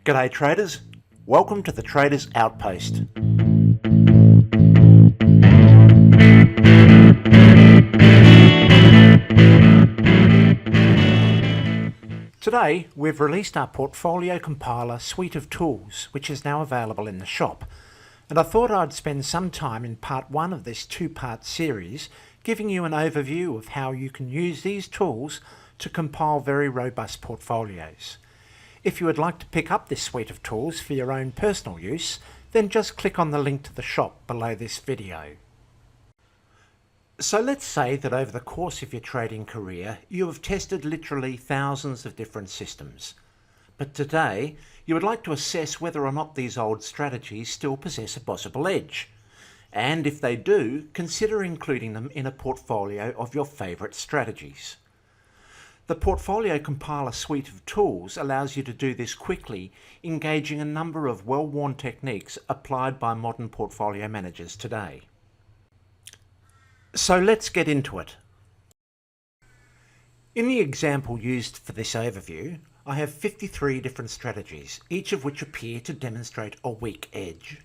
G'day traders, welcome to the Traders Outpost. Today we've released our Portfolio Compiler suite of tools, which is now available in the shop. And I thought I'd spend some time in part one of this two-part series giving you an overview of how you can use these tools to compile very robust portfolios. If you would like to pick up this suite of tools for your own personal use, then just click on the link to the shop below this video. So let's say that over the course of your trading career, you have tested literally thousands of different systems. But today, you would like to assess whether or not these old strategies still possess a possible edge. And if they do, consider including them in a portfolio of your favourite strategies. The Portfolio Compiler suite of tools allows you to do this quickly, engaging a number of well-worn techniques applied by modern portfolio managers today. So let's get into it. In the example used for this overview, I have 53 different strategies, each of which appear to demonstrate a weak edge.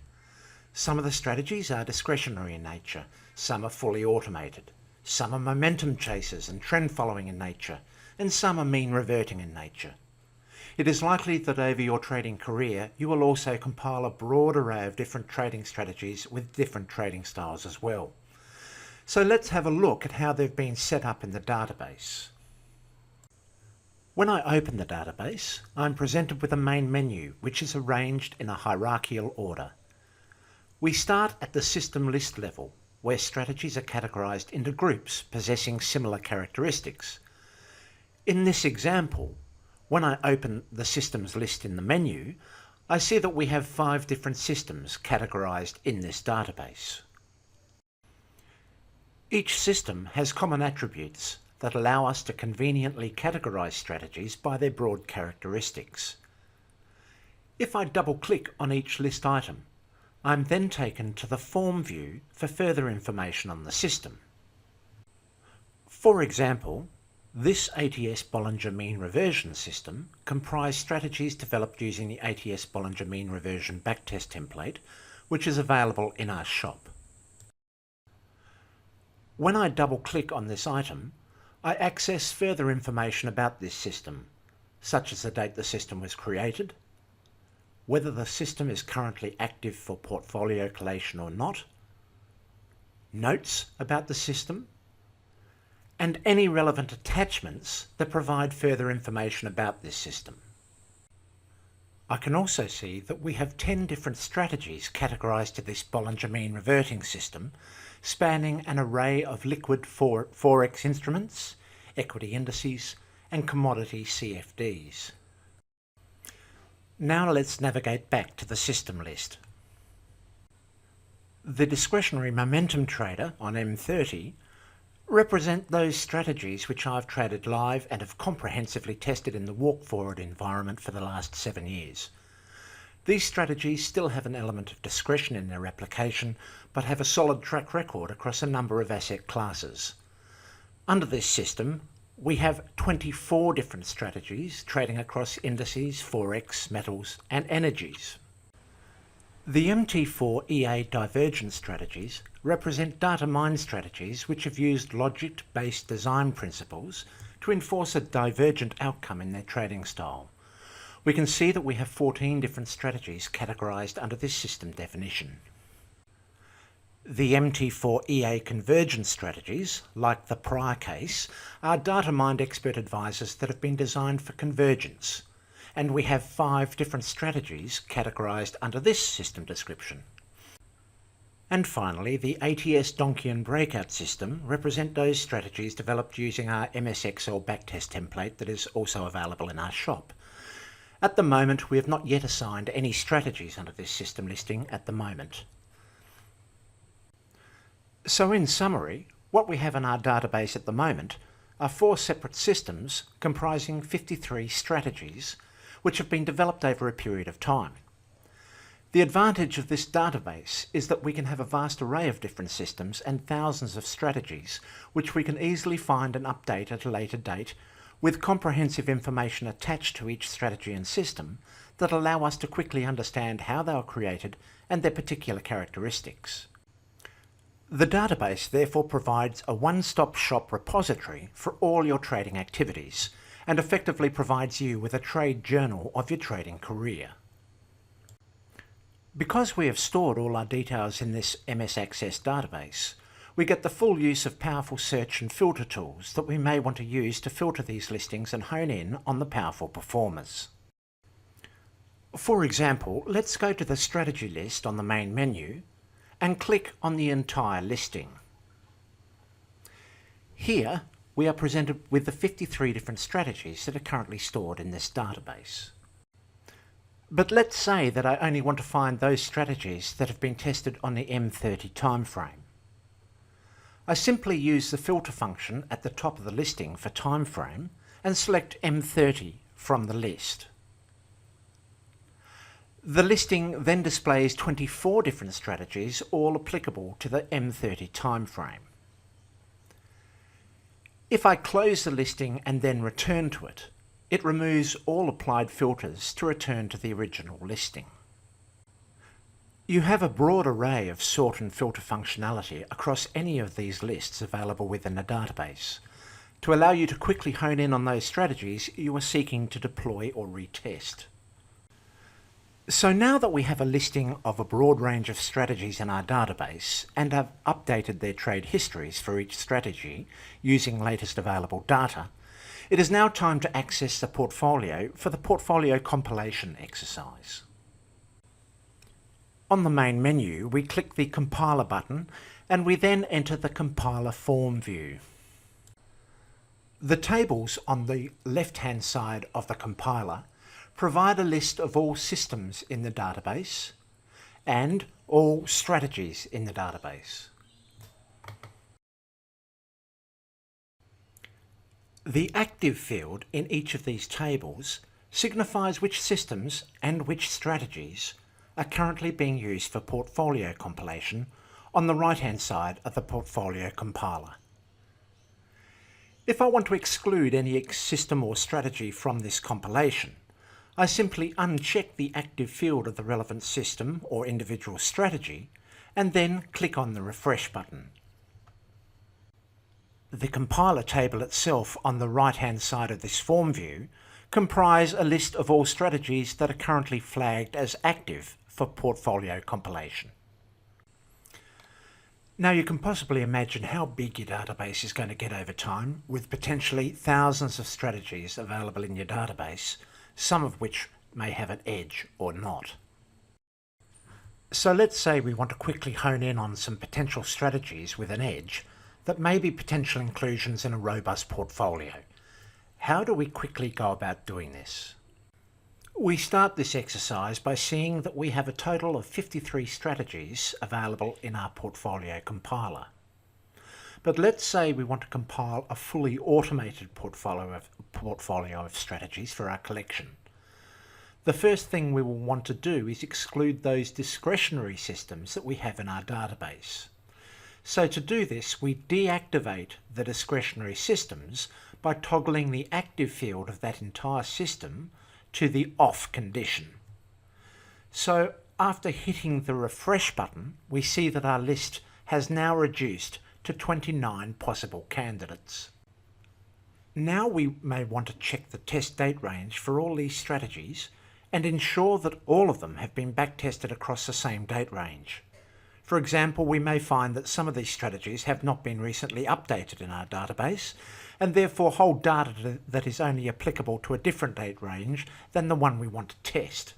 Some of the strategies are discretionary in nature, some are fully automated, some are momentum chasers and trend following in nature, and some are mean reverting in nature. It is likely that over your trading career you will also compile a broad array of different trading strategies with different trading styles as well. So let's have a look at how they've been set up in the database. When I open the database, I'm presented with a main menu which is arranged in a hierarchical order. We start at the system list level, where strategies are categorized into groups possessing similar characteristics. In this example, when I open the systems list in the menu, I see that we have 5 different systems categorized in this database. Each system has common attributes that allow us to conveniently categorize strategies by their broad characteristics. If I double-click on each list item, I'm then taken to the form view for further information on the system. For example, this ATS Bollinger Mean Reversion system comprised strategies developed using the ATS Bollinger Mean Reversion backtest template, which is available in our shop. When I double-click on this item, I access further information about this system, such as the date the system was created, whether the system is currently active for portfolio collation or not, notes about the system, and any relevant attachments that provide further information about this system. I can also see that we have 10 different strategies categorized to this Bollinger Mean Reverting system, spanning an array of liquid forex instruments, equity indices, and commodity CFDs. Now let's navigate back to the system list. The discretionary momentum trader on M30 represent those strategies which I've traded live and have comprehensively tested in the walk forward environment for the last 7 years. These strategies still have an element of discretion in their application, but have a solid track record across a number of asset classes. Under this system, we have 24 different strategies trading across indices, forex, metals, and energies. The MT4 EA divergence strategies represent data mine strategies which have used logic-based design principles to enforce a divergent outcome in their trading style. We can see that we have 14 different strategies categorized under this system definition. The MT4 EA convergence strategies, like the prior case, are data mined expert advisors that have been designed for convergence, and we have 5 different strategies categorized under this system description. And finally, the ATS Donchian breakout system represent those strategies developed using our MSXL backtest template that is also available in our shop. At the moment, we have not yet assigned any strategies under this system listing at the moment. So in summary, what we have in our database at the moment are 4 separate systems comprising 53 strategies, which have been developed over a period of time. The advantage of this database is that we can have a vast array of different systems and thousands of strategies, which we can easily find and update at a later date with comprehensive information attached to each strategy and system that allow us to quickly understand how they were created and their particular characteristics. The database therefore provides a one-stop shop repository for all your trading activities and effectively provides you with a trade journal of your trading career. Because we have stored all our details in this MS Access database, we get the full use of powerful search and filter tools that we may want to use to filter these listings and hone in on the powerful performers. For example, let's go to the strategy list on the main menu and click on the entire listing. Here we are presented with the 53 different strategies that are currently stored in this database. But let's say that I only want to find those strategies that have been tested on the M30 timeframe. I simply use the filter function at the top of the listing for timeframe and select M30 from the list. The listing then displays 24 different strategies, all applicable to the M30 timeframe. If I close the listing and then return to it, it removes all applied filters to return to the original listing. You have a broad array of sort and filter functionality across any of these lists available within the database to allow you to quickly hone in on those strategies you are seeking to deploy or retest. So now that we have a listing of a broad range of strategies in our database and have updated their trade histories for each strategy using latest available data, it is now time to access the portfolio for the portfolio compilation exercise. On the main menu, we click the Compiler button and we then enter the Compiler form view. The tables on the left-hand side of the compiler provide a list of all systems in the database and all strategies in the database. The active field in each of these tables signifies which systems and which strategies are currently being used for portfolio compilation on the right-hand side of the portfolio compiler. If I want to exclude any system or strategy from this compilation, I simply uncheck the active field of the relevant system or individual strategy and then click on the Refresh button. The compiler table itself on the right-hand side of this form view comprise a list of all strategies that are currently flagged as active for portfolio compilation. Now you can possibly imagine how big your database is going to get over time, with potentially thousands of strategies available in your database, some of which may have an edge or not. So let's say we want to quickly hone in on some potential strategies with an edge that may be potential inclusions in a robust portfolio. How do we quickly go about doing this? We start this exercise by seeing that we have a total of 53 strategies available in our portfolio compiler. But let's say we want to compile a fully automated portfolio of strategies for our collection. The first thing we will want to do is exclude those discretionary systems that we have in our database. So to do this, we deactivate the discretionary systems by toggling the active field of that entire system to the off condition. So after hitting the refresh button, we see that our list has now reduced to 29 possible candidates. Now we may want to check the test date range for all these strategies and ensure that all of them have been backtested across the same date range. For example, we may find that some of these strategies have not been recently updated in our database and therefore hold data that is only applicable to a different date range than the one we want to test.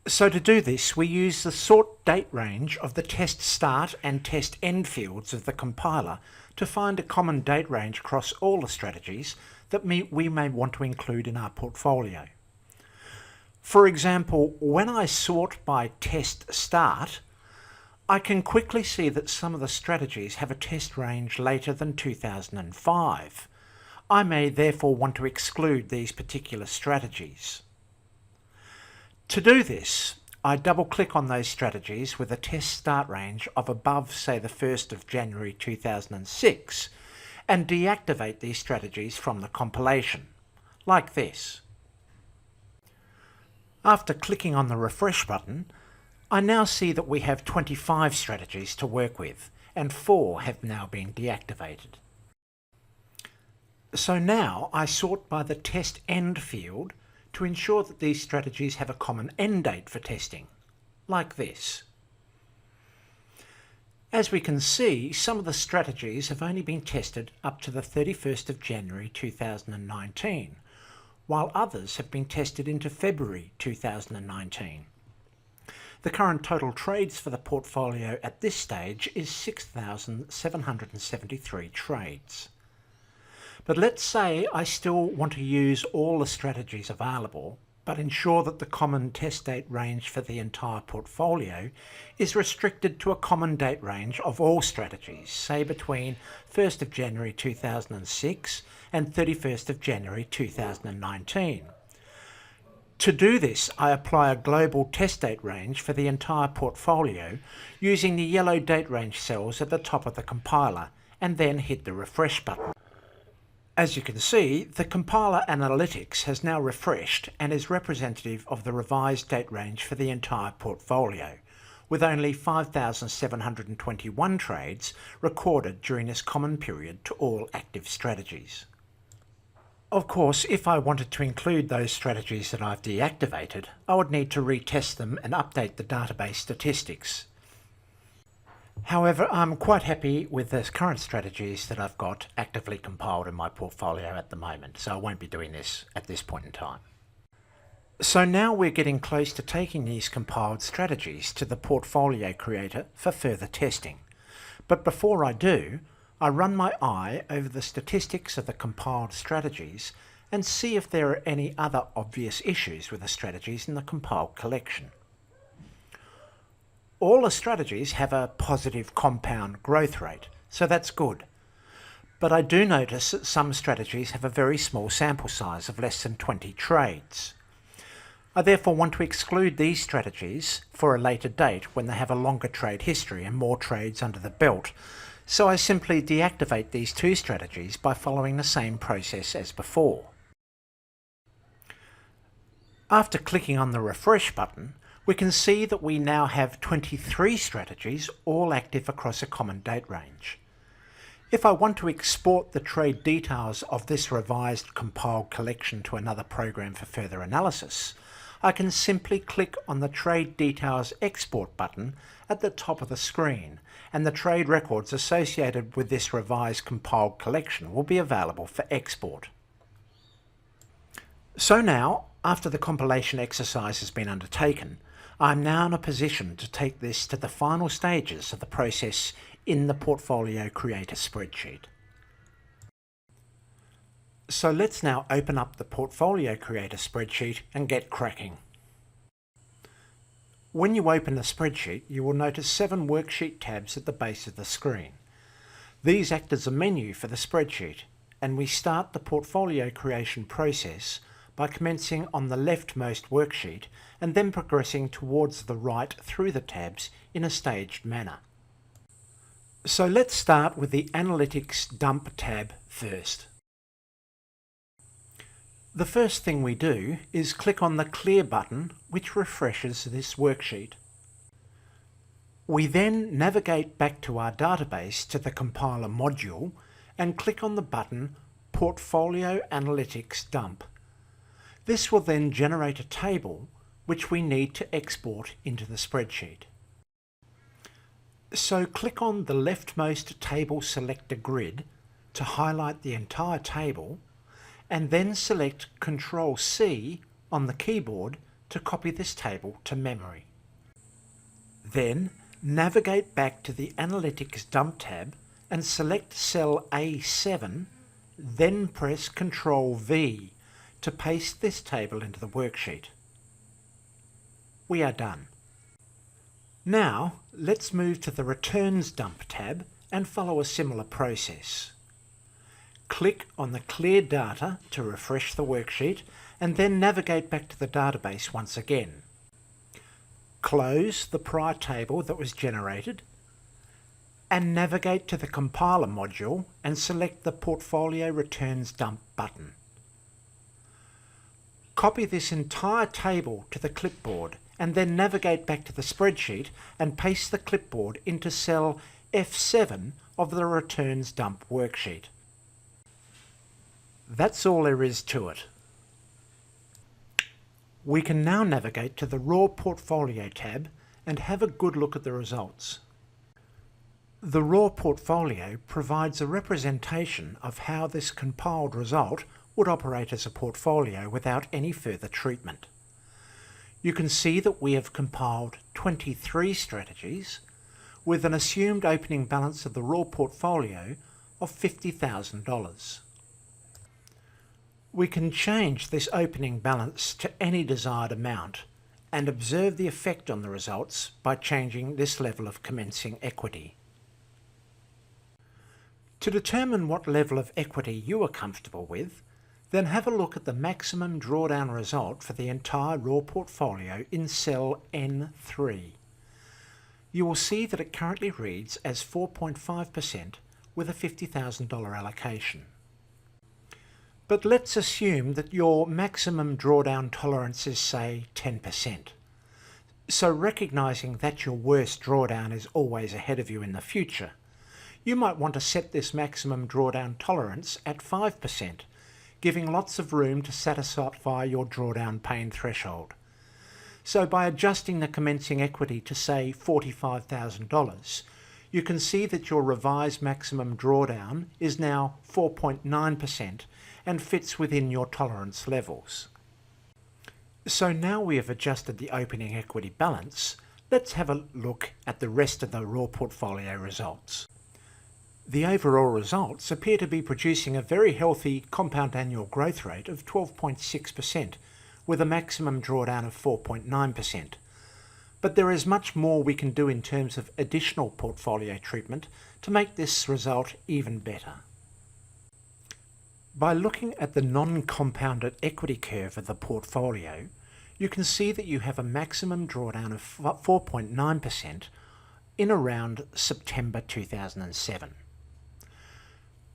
So to do this, we use the sort date range of the test start and test end fields of the compiler to find a common date range across all the strategies that we may want to include in our portfolio. For example, when I sort by test start, I can quickly see that some of the strategies have a test range later than 2005. I may therefore want to exclude these particular strategies. To do this, I double-click on those strategies with a test start range of above, say, the 1st of January 2006, and deactivate these strategies from the compilation, like this. After clicking on the refresh button, I now see that we have 25 strategies to work with, and 4 have now been deactivated. So now I sort by the test end field to ensure that these strategies have a common end date for testing, like this. As we can see, some of the strategies have only been tested up to the 31st of January 2019, while others have been tested into February 2019. The current total trades for the portfolio at this stage is 6,773 trades. But let's say I still want to use all the strategies available, but ensure that the common test date range for the entire portfolio is restricted to a common date range of all strategies, say between 1st of January 2006 and 31st of January 2019. To do this, I apply a global test date range for the entire portfolio using the yellow date range cells at the top of the compiler, and then hit the refresh button. As you can see, the compiler analytics has now refreshed and is representative of the revised date range for the entire portfolio, with only 5,721 trades recorded during this common period to all active strategies. Of course, if I wanted to include those strategies that I've deactivated, I would need to retest them and update the database statistics. However, I'm quite happy with the current strategies that I've got actively compiled in my portfolio at the moment, so I won't be doing this at this point in time. So now we're getting close to taking these compiled strategies to the portfolio creator for further testing. But before I do, I run my eye over the statistics of the compiled strategies and see if there are any other obvious issues with the strategies in the compiled collection. All the strategies have a positive compound growth rate, so that's good. But I do notice that some strategies have a very small sample size of less than 20 trades. I therefore want to exclude these strategies for a later date when they have a longer trade history and more trades under the belt, so I simply deactivate these 2 strategies by following the same process as before. After clicking on the refresh button, we can see that we now have 23 strategies, all active across a common date range. If I want to export the trade details of this revised compiled collection to another program for further analysis, I can simply click on the Trade Details Export button at the top of the screen, and the trade records associated with this revised compiled collection will be available for export. So now, after the compilation exercise has been undertaken, I'm now in a position to take this to the final stages of the process in the Portfolio Creator spreadsheet. So let's now open up the Portfolio Creator spreadsheet and get cracking. When you open the spreadsheet, you will notice 7 worksheet tabs at the base of the screen. These act as a menu for the spreadsheet, and we start the portfolio creation process by commencing on the leftmost worksheet and then progressing towards the right through the tabs in a staged manner. So let's start with the Analytics Dump tab first. The first thing we do is click on the Clear button, which refreshes this worksheet. We then navigate back to our database to the compiler module and click on the button Portfolio Analytics Dump. This will then generate a table which we need to export into the spreadsheet. So click on the leftmost table selector grid to highlight the entire table, and then select Ctrl+C on the keyboard to copy this table to memory. Then navigate back to the Analytics Dump tab and select cell A7, then press Ctrl+V to paste this table into the worksheet. We are done. Now let's move to the Returns Dump tab and follow a similar process. Click on the Clear Data to refresh the worksheet and then navigate back to the database once again. Close the prior table that was generated. and navigate to the compiler module and select the Portfolio Returns Dump button. Copy this entire table to the clipboard and then navigate back to the spreadsheet and paste the clipboard into cell F7 of the Returns Dump worksheet. That's all there is to it. We can now navigate to the Raw Portfolio tab and have a good look at the results. The Raw Portfolio provides a representation of how this compiled result would operate as a portfolio without any further treatment. You can see that we have compiled 23 strategies with an assumed opening balance of the raw portfolio of $50,000. We can change this opening balance to any desired amount and observe the effect on the results by changing this level of commencing equity. To determine what level of equity you are comfortable with, then have a look at the maximum drawdown result for the entire raw portfolio in cell N3. You will see that it currently reads as 4.5% with a $50,000 allocation. But let's assume that your maximum drawdown tolerance is, say, 10%. So recognising that your worst drawdown is always ahead of you in the future, you might want to set this maximum drawdown tolerance at 5%, giving lots of room to satisfy your drawdown pain threshold. So by adjusting the commencing equity to, say, $45,000, you can see that your revised maximum drawdown is now 4.9% and fits within your tolerance levels. So now we have adjusted the opening equity balance, let's have a look at the rest of the raw portfolio results. The overall results appear to be producing a very healthy compound annual growth rate of 12.6%, with a maximum drawdown of 4.9%. But there is much more we can do in terms of additional portfolio treatment to make this result even better. By looking at the non-compounded equity curve of the portfolio, you can see that you have a maximum drawdown of 4.9% in around September 2007.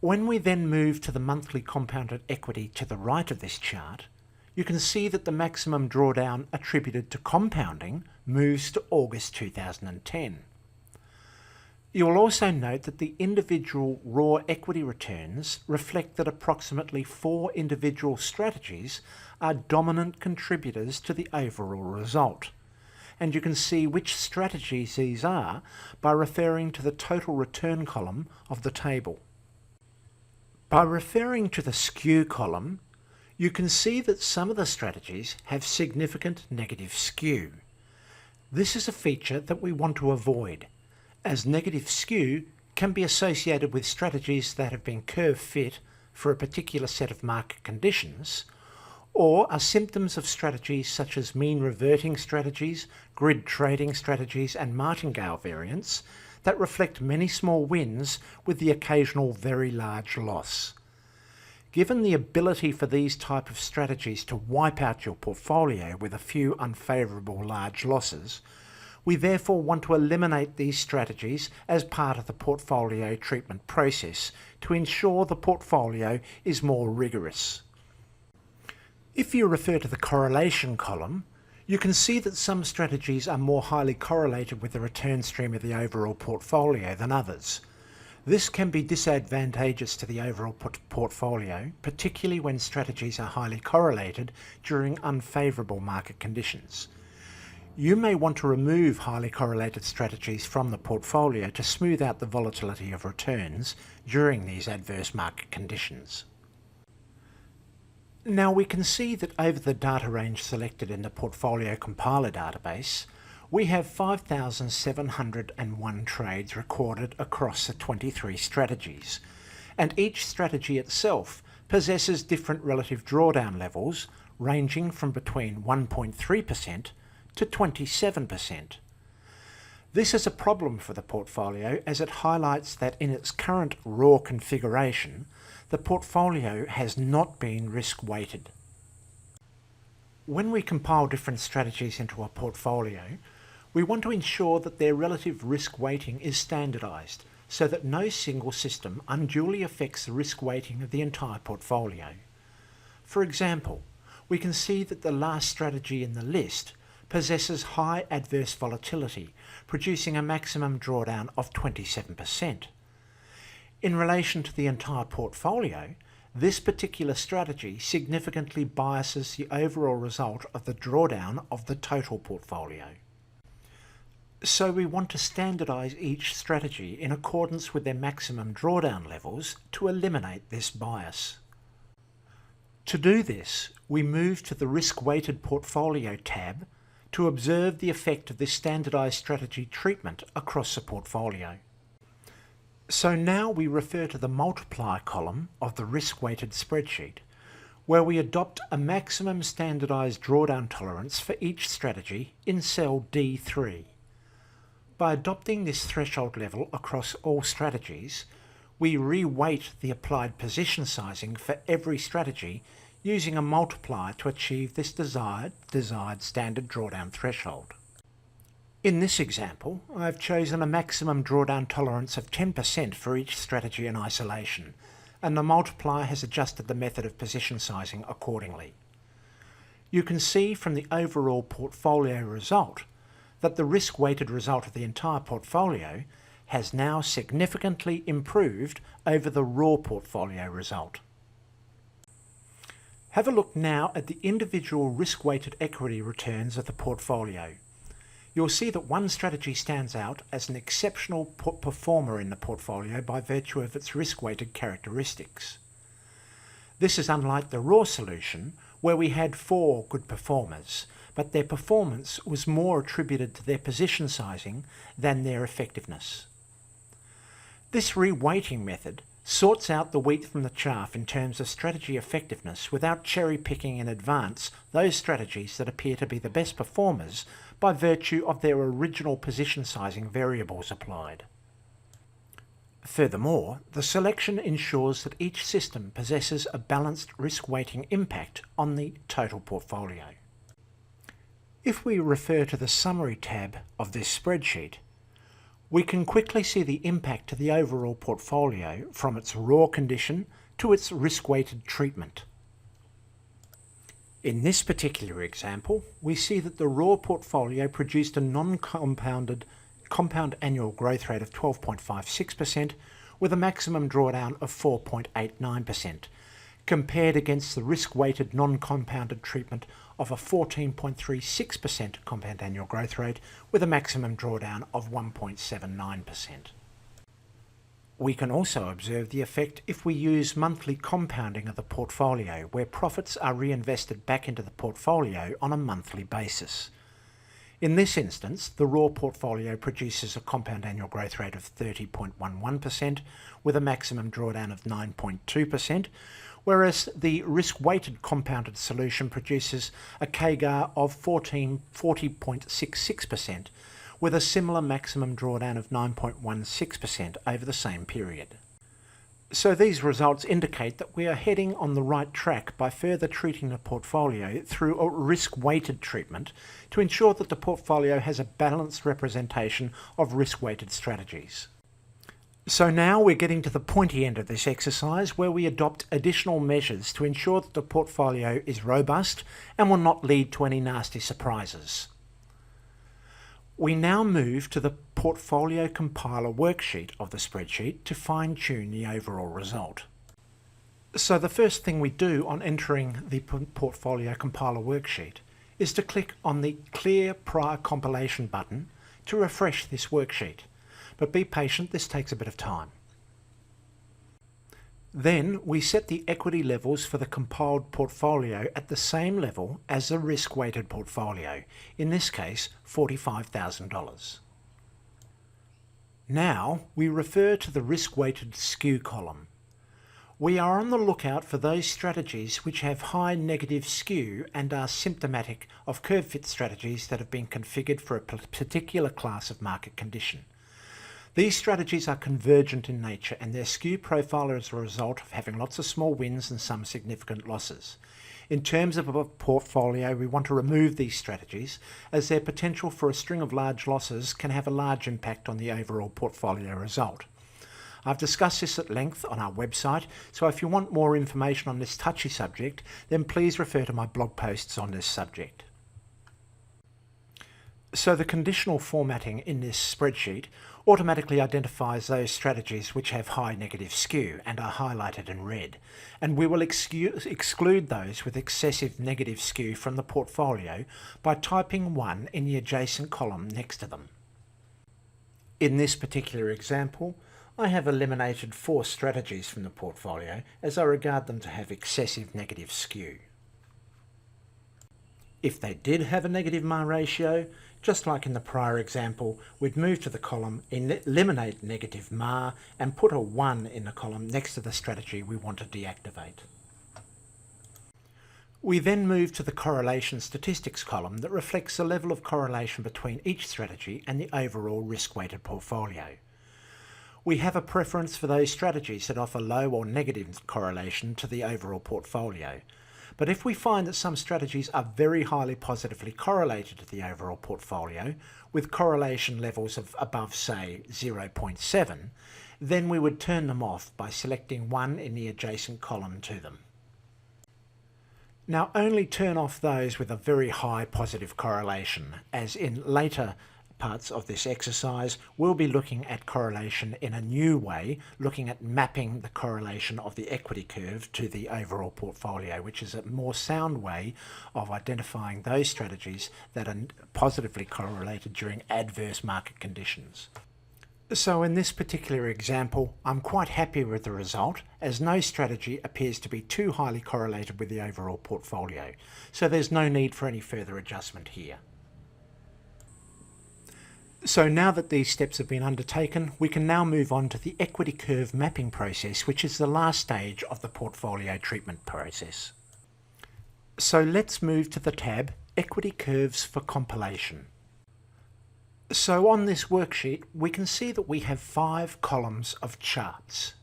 When we then move to the monthly compounded equity to the right of this chart, you can see that the maximum drawdown attributed to compounding moves to August 2010. You will also note that the individual raw equity returns reflect that approximately 4 individual strategies are dominant contributors to the overall result. And you can see which strategies these are by referring to the total return column of the table. By referring to the skew column, you can see that some of the strategies have significant negative skew. This is a feature that we want to avoid, as negative skew can be associated with strategies that have been curve fit for a particular set of market conditions, or are symptoms of strategies such as mean reverting strategies, grid trading strategies and martingale variants that reflect many small wins with the occasional very large loss. Given the ability for these type of strategies to wipe out your portfolio with a few unfavourable large losses, we therefore want to eliminate these strategies as part of the portfolio treatment process to ensure the portfolio is more rigorous. If you refer to the correlation column, you can see that some strategies are more highly correlated with the return stream of the overall portfolio than others. This can be disadvantageous to the overall portfolio, particularly when strategies are highly correlated during unfavourable market conditions. You may want to remove highly correlated strategies from the portfolio to smooth out the volatility of returns during these adverse market conditions. Now we can see that over the data range selected in the Portfolio Compiler database, we have 5,701 trades recorded across the 23 strategies, and each strategy itself possesses different relative drawdown levels ranging from between 1.3% to 27%. This is a problem for the portfolio as it highlights that in its current raw configuration, the portfolio has not been risk-weighted. When we compile different strategies into a portfolio, we want to ensure that their relative risk weighting is standardised so that no single system unduly affects the risk weighting of the entire portfolio. For example, we can see that the last strategy in the list possesses high adverse volatility, producing a maximum drawdown of 27%. In relation to the entire portfolio, this particular strategy significantly biases the overall result of the drawdown of the total portfolio. So we want to standardise each strategy in accordance with their maximum drawdown levels to eliminate this bias. To do this, we move to the Risk-Weighted Portfolio tab to observe the effect of this standardised strategy treatment across the portfolio. So now we refer to the multiply column of the risk-weighted spreadsheet, where we adopt a maximum standardised drawdown tolerance for each strategy in cell D3. By adopting this threshold level across all strategies, we re-weight the applied position sizing for every strategy using a multiplier to achieve this desired standard drawdown threshold. In this example, I've chosen a maximum drawdown tolerance of 10% for each strategy in isolation, and the multiplier has adjusted the method of position sizing accordingly. You can see from the overall portfolio result that the risk-weighted result of the entire portfolio has now significantly improved over the raw portfolio result. Have a look now at the individual risk-weighted equity returns of the portfolio. You'll see that one strategy stands out as an exceptional performer in the portfolio by virtue of its risk-weighted characteristics. This is unlike the raw solution, where we had 4 good performers, but their performance was more attributed to their position sizing than their effectiveness. This re-weighting method sorts out the wheat from the chaff in terms of strategy effectiveness without cherry-picking in advance those strategies that appear to be the best performers by virtue of their original position sizing variables applied. Furthermore, the selection ensures that each system possesses a balanced risk-weighting impact on the total portfolio. If we refer to the Summary tab of this spreadsheet, we can quickly see the impact to the overall portfolio from its raw condition to its risk-weighted treatment. In this particular example, we see that the raw portfolio produced a non-compound annual growth rate of 12.56% with a maximum drawdown of 4.89%, compared against the risk-weighted non-compounded treatment of a 14.36% compound annual growth rate with a maximum drawdown of 1.79%. We can also observe the effect if we use monthly compounding of the portfolio, where profits are reinvested back into the portfolio on a monthly basis. In this instance, the raw portfolio produces a compound annual growth rate of 30.11% with a maximum drawdown of 9.2%, whereas the risk-weighted compounded solution produces a CAGR of 40.66% with a similar maximum drawdown of 9.16% over the same period. So these results indicate that we are heading on the right track by further treating the portfolio through a risk-weighted treatment to ensure that the portfolio has a balanced representation of risk-weighted strategies. So now we're getting to the pointy end of this exercise, where we adopt additional measures to ensure that the portfolio is robust and will not lead to any nasty surprises. We now move to the Portfolio Compiler worksheet of the spreadsheet to fine-tune the overall result. So the first thing we do on entering the Portfolio Compiler worksheet is to click on the Clear Prior Compilation button to refresh this worksheet. But be patient, this takes a bit of time. Then we set the equity levels for the compiled portfolio at the same level as the risk-weighted portfolio, in this case $45,000. Now we refer to the risk-weighted skew column. We are on the lookout for those strategies which have high negative skew and are symptomatic of curve fit strategies that have been configured for a particular class of market condition. These strategies are convergent in nature, and their skew profile is a result of having lots of small wins and some significant losses. In terms of a portfolio, we want to remove these strategies, as their potential for a string of large losses can have a large impact on the overall portfolio result. I've discussed this at length on our website, so if you want more information on this touchy subject, then please refer to my blog posts on this subject. So the conditional formatting in this spreadsheet automatically identifies those strategies which have high negative skew and are highlighted in red, and we will exclude those with excessive negative skew from the portfolio by typing 1 in the adjacent column next to them. In this particular example, I have eliminated 4 strategies from the portfolio as I regard them to have excessive negative skew. If they did have a negative MAR ratio, just like in the prior example, we'd move to the column Eliminate Negative MAR and put a 1 in the column next to the strategy we want to deactivate. We then move to the Correlation Statistics column that reflects the level of correlation between each strategy and the overall risk-weighted portfolio. We have a preference for those strategies that offer low or negative correlation to the overall portfolio. But if we find that some strategies are very highly positively correlated to the overall portfolio, with correlation levels of above, say, 0.7, then we would turn them off by selecting 1 in the adjacent column to them. Now, only turn off those with a very high positive correlation, as in later parts of this exercise we'll be looking at correlation in a new way, looking at mapping the correlation of the equity curve to the overall portfolio, which is a more sound way of identifying those strategies that are positively correlated during adverse market conditions. So in this particular example, I'm quite happy with the result, as no strategy appears to be too highly correlated with the overall portfolio, so there's no need for any further adjustment here. So now that these steps have been undertaken, we can now move on to the equity curve mapping process, which is the last stage of the portfolio treatment process. So let's move to the tab Equity Curves for Compilation. So on this worksheet, we can see that we have 5 columns of charts.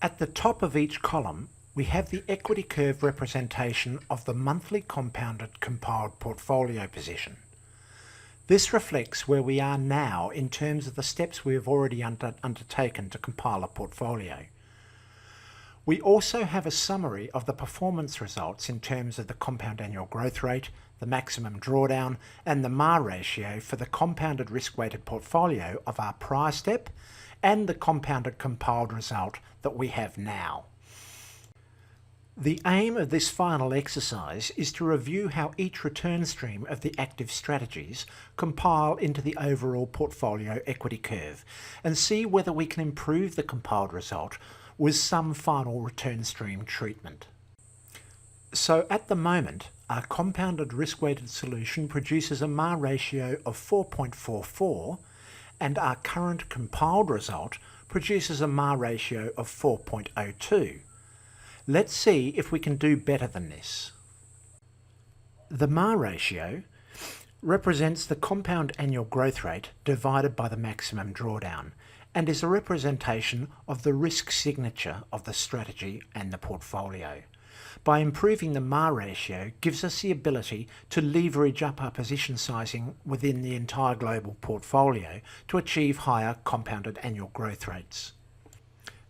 At the top of each column, we have the equity curve representation of the monthly compounded compiled portfolio position. This reflects where we are now in terms of the steps we have already undertaken to compile a portfolio. We also have a summary of the performance results in terms of the compound annual growth rate, the maximum drawdown, and the MAR ratio for the compounded risk-weighted portfolio of our prior step and the compounded compiled result that we have now. The aim of this final exercise is to review how each return stream of the active strategies compile into the overall portfolio equity curve and see whether we can improve the compiled result with some final return stream treatment. So at the moment, our compounded risk-weighted solution produces a MAR ratio of 4.44 and our current compiled result produces a MAR ratio of 4.02. Let's see if we can do better than this. The MAR ratio represents the compound annual growth rate divided by the maximum drawdown and is a representation of the risk signature of the strategy and the portfolio. By improving the MAR ratio gives us the ability to leverage up our position sizing within the entire global portfolio to achieve higher compounded annual growth rates.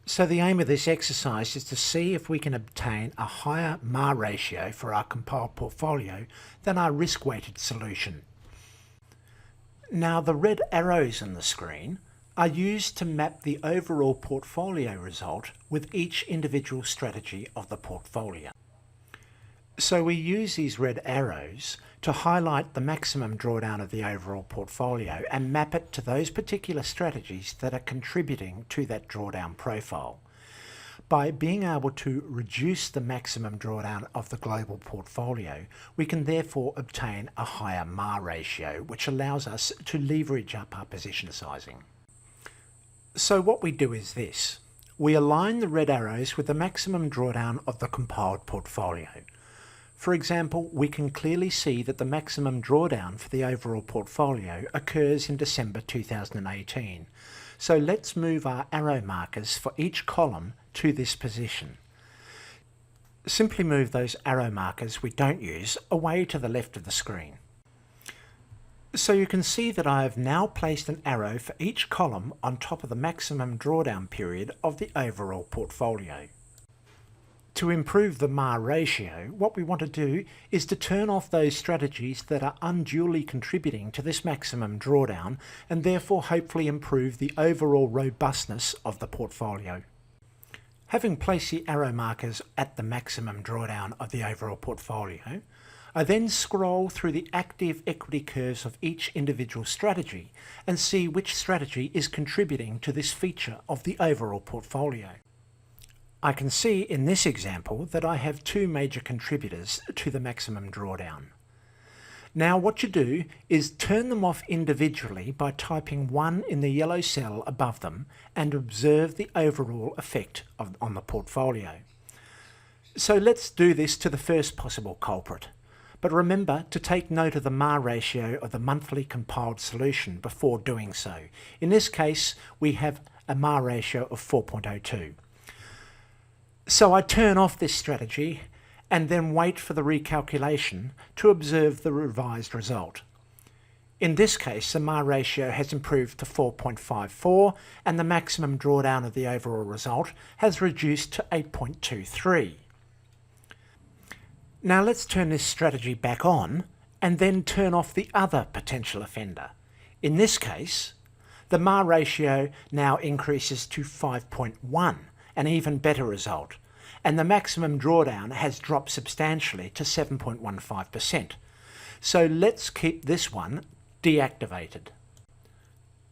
So the aim of this exercise is to see if we can obtain a higher MAR ratio for our compiled portfolio than our risk-weighted solution. Now the red arrows on the screen are used to map the overall portfolio result with each individual strategy of the portfolio. So we use these red arrows to highlight the maximum drawdown of the overall portfolio and map it to those particular strategies that are contributing to that drawdown profile. By being able to reduce the maximum drawdown of the global portfolio, we can therefore obtain a higher MAR ratio, which allows us to leverage up our position sizing. So what we do is this. We align the red arrows with the maximum drawdown of the compiled portfolio. For example, we can clearly see that the maximum drawdown for the overall portfolio occurs in December 2018. So let's move our arrow markers for each column to this position. Simply move those arrow markers we don't use away to the left of the screen. So you can see that I have now placed an arrow for each column on top of the maximum drawdown period of the overall portfolio. To improve the MAR ratio, what we want to do is to turn off those strategies that are unduly contributing to this maximum drawdown and therefore hopefully improve the overall robustness of the portfolio. Having placed the arrow markers at the maximum drawdown of the overall portfolio, I then scroll through the active equity curves of each individual strategy and see which strategy is contributing to this feature of the overall portfolio. I can see in this example that I have two major contributors to the maximum drawdown. Now what you do is turn them off individually by typing 1 in the yellow cell above them and observe the overall effect on the portfolio. So let's do this to the first possible culprit. But remember to take note of the MAR ratio of the monthly compiled solution before doing so. In this case, we have a MAR ratio of 4.02. So I turn off this strategy and then wait for the recalculation to observe the revised result. In this case, the MAR ratio has improved to 4.54 and the maximum drawdown of the overall result has reduced to 8.23. Now let's turn this strategy back on and then turn off the other potential offender. In this case, the MAR ratio now increases to 5.1, an even better result, and the maximum drawdown has dropped substantially to 7.15%. So let's keep this one deactivated.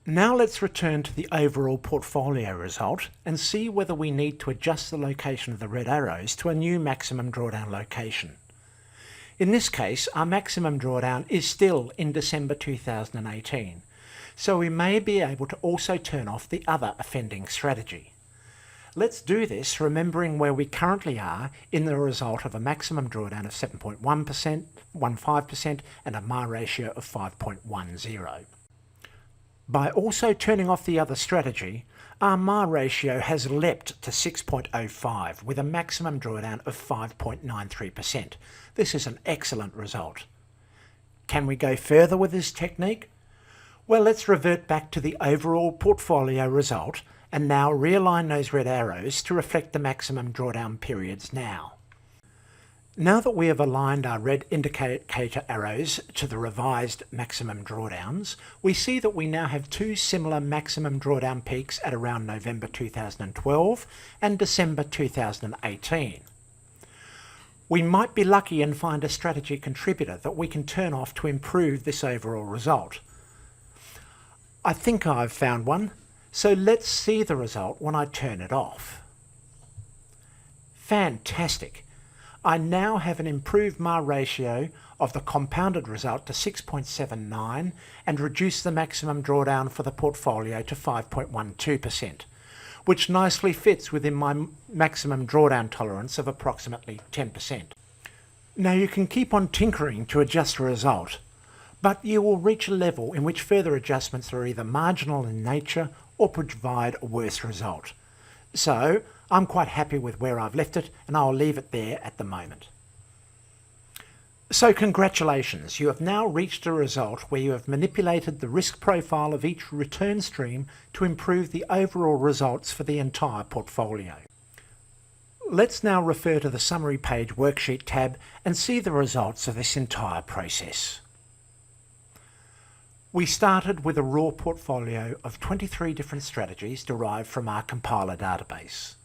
Now let's return to the overall portfolio result and see whether we need to adjust the location of the red arrows to a new maximum drawdown location. In this case, our maximum drawdown is still in December 2018, so we may be able to also turn off the other offending strategy. Let's do this remembering where we currently are in the result of a maximum drawdown of 7.15% and a MAR ratio of 5.10. By also turning off the other strategy, our MAR ratio has leapt to 6.05 with a maximum drawdown of 5.93%. This is an excellent result. Can we go further with this technique? Well, let's revert back to the overall portfolio result and now realign those red arrows to reflect the maximum drawdown periods now. Now that we have aligned our red indicator arrows to the revised maximum drawdowns, we see that we now have two similar maximum drawdown peaks at around November 2012 and December 2018. We might be lucky and find a strategy contributor that we can turn off to improve this overall result. I think I've found one, so let's see the result when I turn it off. Fantastic! I now have an improved MAR ratio of the compounded result to 6.79 and reduced the maximum drawdown for the portfolio to 5.12%, which nicely fits within my maximum drawdown tolerance of approximately 10%. Now you can keep on tinkering to adjust the result, but you will reach a level in which further adjustments are either marginal in nature or provide a worse result. So I'm quite happy with where I've left it and I'll leave it there at the moment. So congratulations, you have now reached a result where you have manipulated the risk profile of each return stream to improve the overall results for the entire portfolio. Let's now refer to the Summary Page Worksheet tab and see the results of this entire process. We started with a raw portfolio of 23 different strategies derived from our compiler database.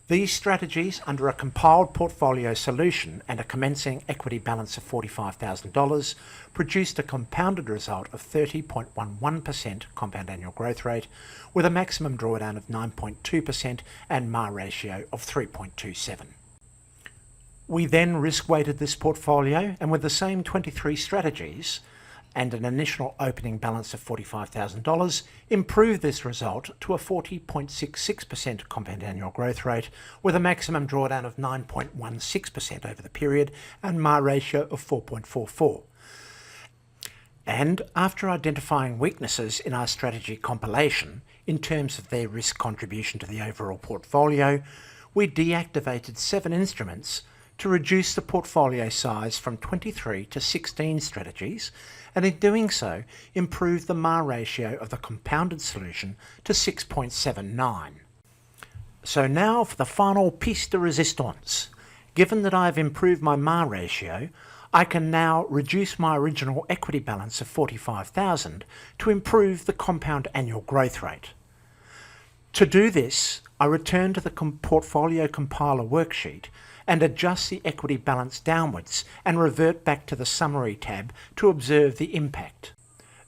These strategies, under a compiled portfolio solution and a commencing equity balance of $45,000, produced a compounded result of 30.11% compound annual growth rate, with a maximum drawdown of 9.2% and MAR ratio of 3.27. We then risk-weighted this portfolio, and with the same 23 strategies, and an initial opening balance of $45,000, improved this result to a 40.66% compound annual growth rate with a maximum drawdown of 9.16% over the period and MAR ratio of 4.44. And after identifying weaknesses in our strategy compilation in terms of their risk contribution to the overall portfolio, we deactivated 7 instruments to reduce the portfolio size from 23 to 16 strategies, and in doing so, improve the MAR ratio of the compounded solution to 6.79. So now for the final piece de resistance. Given that I have improved my MAR ratio, I can now reduce my original equity balance of $45,000 to improve the compound annual growth rate. To do this, I return to the portfolio compiler worksheet and adjust the equity balance downwards and revert back to the summary tab to observe the impact.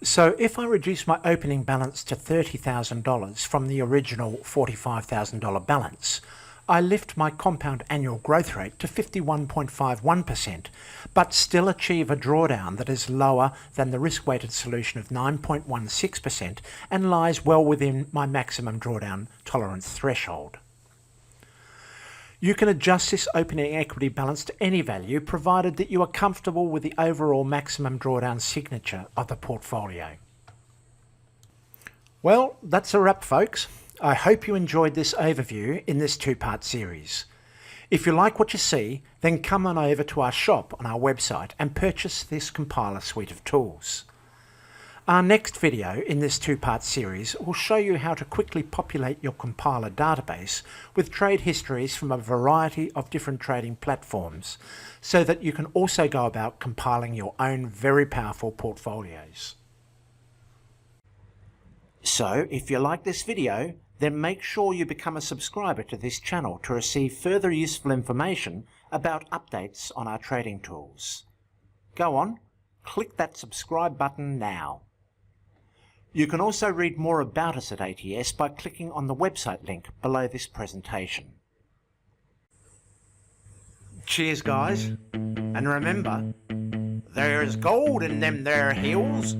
So if I reduce my opening balance to $30,000 from the original $45,000 balance, I lift my compound annual growth rate to 51.51%, but still achieve a drawdown that is lower than the risk-weighted solution of 9.16% and lies well within my maximum drawdown tolerance threshold. You can adjust this opening equity balance to any value provided that you are comfortable with the overall maximum drawdown signature of the portfolio. Well, that's a wrap, folks. I hope you enjoyed this overview in this two-part series. If you like what you see, then come on over to our shop on our website and purchase this compiler suite of tools. Our next video in this two-part series will show you how to quickly populate your compiler database with trade histories from a variety of different trading platforms, so that you can also go about compiling your own very powerful portfolios. So, if you like this video, then make sure you become a subscriber to this channel to receive further useful information about updates on our trading tools. Go on, click that subscribe button now. You can also read more about us at ATS by clicking on the website link below this presentation. Cheers, guys, and remember, there's gold in them there hills.